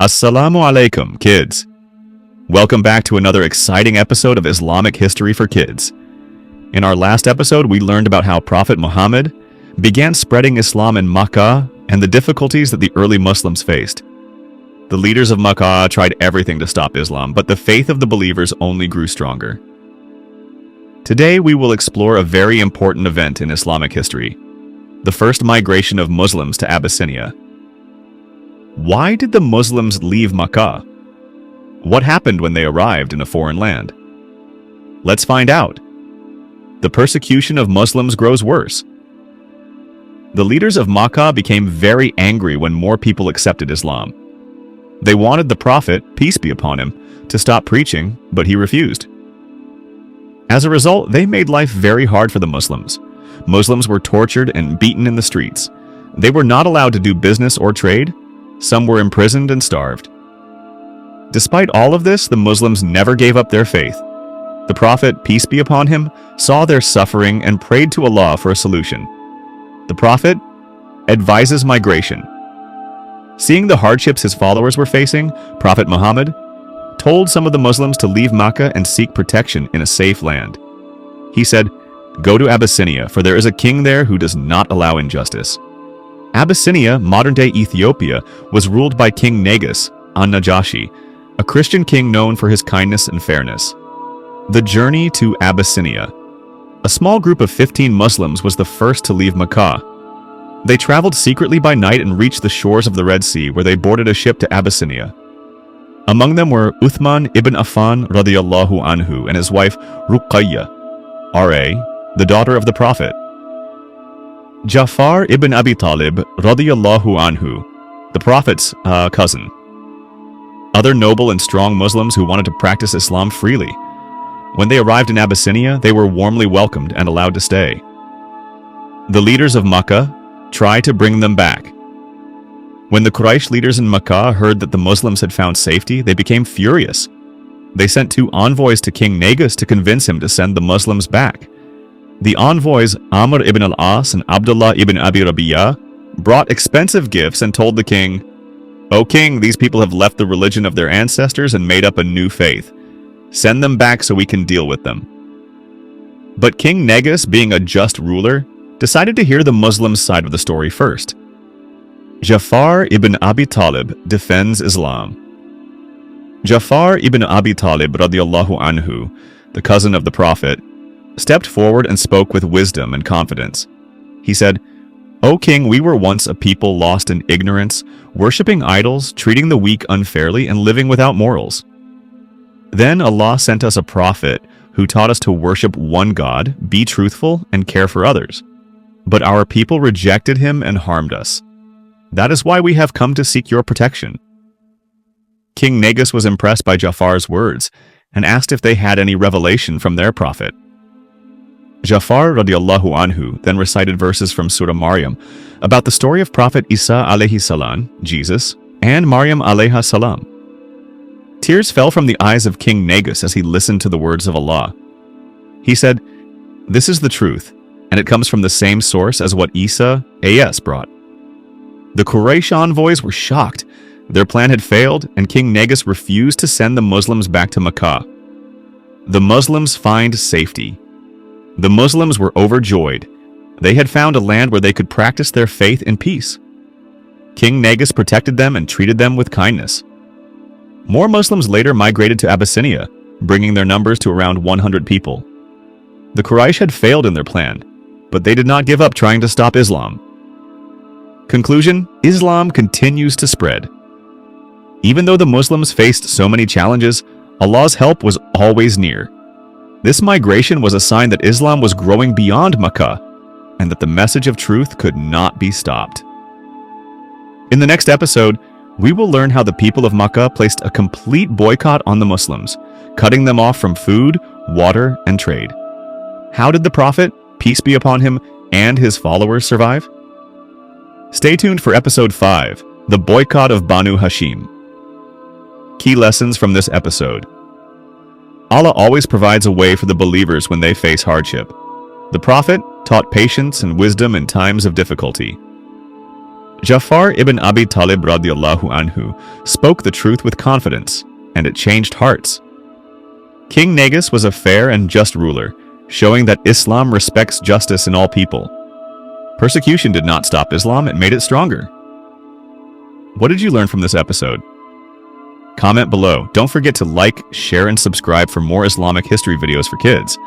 Assalamu alaikum, kids. Welcome back to another exciting episode of Islamic History for Kids. In our last episode, we learned about how Prophet Muhammad began spreading Islam in Makkah and the difficulties that the early Muslims faced. The leaders of Makkah tried everything to stop Islam, but the faith of the believers only grew stronger. Today, we will explore a very important event in Islamic history, the first migration of Muslims to Abyssinia. Why did the Muslims leave Makkah? What happened when they arrived in a foreign land? Let's find out. The persecution of Muslims grows worse. The leaders of Makkah became very angry when more people accepted Islam. They wanted the Prophet, peace be upon him, to stop preaching, but he refused. As a result, they made life very hard for the Muslims. Muslims were tortured and beaten in the streets. They were not allowed to do business or trade. Some were imprisoned and starved. Despite all of this, the Muslims never gave up their faith. The Prophet, peace be upon him, saw their suffering and prayed to Allah for a solution. The Prophet advises migration. Seeing the hardships his followers were facing, Prophet Muhammad told some of the Muslims to leave Makkah and seek protection in a safe land. He said, "Go to Abyssinia, for there is a king there who does not allow injustice." Abyssinia, modern-day Ethiopia, was ruled by King Negus An-Najashi, a Christian king known for his kindness and fairness. The journey to Abyssinia. A small group of 15 Muslims was the first to leave Makkah. They traveled secretly by night and reached the shores of the Red Sea, where they boarded a ship to Abyssinia. Among them were Uthman ibn Affan radiyallahu anhu and his wife Ruqayya, R.A., the daughter of the Prophet. Ja'far ibn Abi Talib radiyallahu anhu, the Prophet's cousin. Other noble and strong Muslims who wanted to practice Islam freely. When they arrived in Abyssinia, they were warmly welcomed and allowed to stay. The leaders of Makkah tried to bring them back. When the Quraysh leaders in Makkah heard that the Muslims had found safety, they became furious. They sent 2 envoys to King Negus to convince him to send the Muslims back. The envoys, Amr ibn al-As and Abdullah ibn Abi Rabi'a, brought expensive gifts and told the king, "O king, these people have left the religion of their ancestors and made up a new faith. Send them back so we can deal with them." But King Negus, being a just ruler, decided to hear the Muslims' side of the story first. Ja'far ibn Abi Talib defends Islam. Ja'far ibn Abi Talib radiyallahu anhu, the cousin of the Prophet, stepped forward and spoke with wisdom and confidence. He said, "O king, we were once a people lost in ignorance, worshipping idols, treating the weak unfairly, and living without morals. Then Allah sent us a prophet who taught us to worship one God, be truthful, and care for others. But our people rejected him and harmed us. That is why we have come to seek your protection." King Negus was impressed by Ja'far's words and asked if they had any revelation from their prophet. Ja'far radiyallahu anhu then recited verses from Surah Maryam about the story of Prophet Isa alayhi salam, Jesus, and Maryam alayha salam. Tears fell from the eyes of King Negus as he listened to the words of Allah. He said, "This is the truth, and it comes from the same source as what Isa a.s. brought." The Quraysh envoys were shocked. Their plan had failed, and King Negus refused to send the Muslims back to Makkah. The Muslims find safety. The Muslims were overjoyed. They had found a land where they could practice their faith in peace. King Negus protected them and treated them with kindness. More Muslims later migrated to Abyssinia, bringing their numbers to around 100 people. The Quraysh had failed in their plan, but they did not give up trying to stop Islam. Conclusion: Islam continues to spread. Even though the Muslims faced so many challenges, Allah's help was always near. This migration was a sign that Islam was growing beyond Makkah, and that the message of truth could not be stopped. In the next episode, we will learn how the people of Makkah placed a complete boycott on the Muslims, cutting them off from food, water, and trade. How did the Prophet, peace be upon him, and his followers survive? Stay tuned for episode 5, The Boycott of Banu Hashim. Key lessons from this episode. Allah always provides a way for the believers when they face hardship. The Prophet taught patience and wisdom in times of difficulty. Jafar ibn Abi Talib radiallahu anhu spoke the truth with confidence, and it changed hearts. King Negus was a fair and just ruler, showing that Islam respects justice in all people. Persecution did not stop Islam, it made it stronger. What did you learn from this episode? Comment below. Don't forget to like, share, and subscribe for more Islamic history videos for kids.